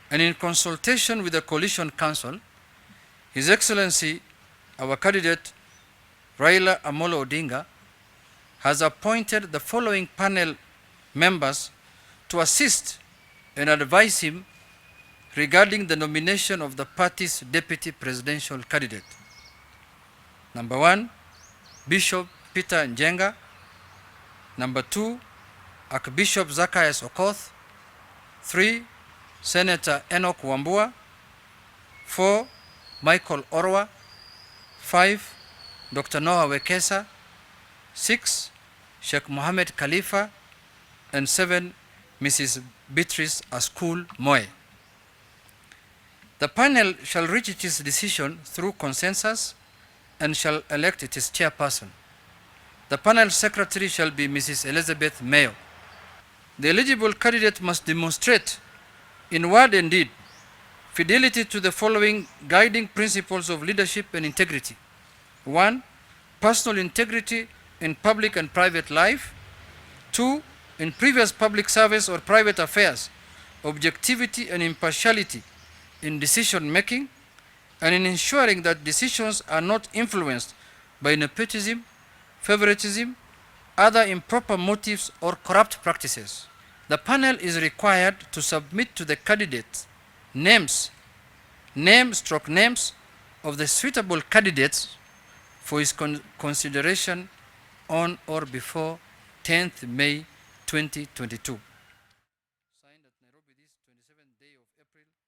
and in consultation with the Coalition Council, His Excellency, our candidate Raila Odinga, has appointed the following panel members to assist and advise him regarding the nomination of the party's deputy presidential candidate. Number 1, Bishop Peter Njenga. Number 2, Archbishop Zacchaeus Okoth. 3, Senator Enoch Wambua. 4, Michael Orwa. 5, Dr. Noah Wekesa. 6, Sheikh Mohammed Khalifa. And 7, Mrs. Beatrice Askul Moe. The panel shall reach its decision through consensus and shall elect its chairperson. The panel secretary shall be Mrs. Elizabeth Mayo. The eligible candidate must demonstrate in word and deed fidelity to the following guiding principles of leadership and integrity. 1, personal integrity in public and private life. 2, in previous public service or private affairs, objectivity and impartiality in decision making, and in ensuring that decisions are not influenced by nepotism, favoritism, other improper motives, or corrupt practices. The panel is required to submit to the candidate names of the suitable candidates for his consideration on or before 10th May 2022.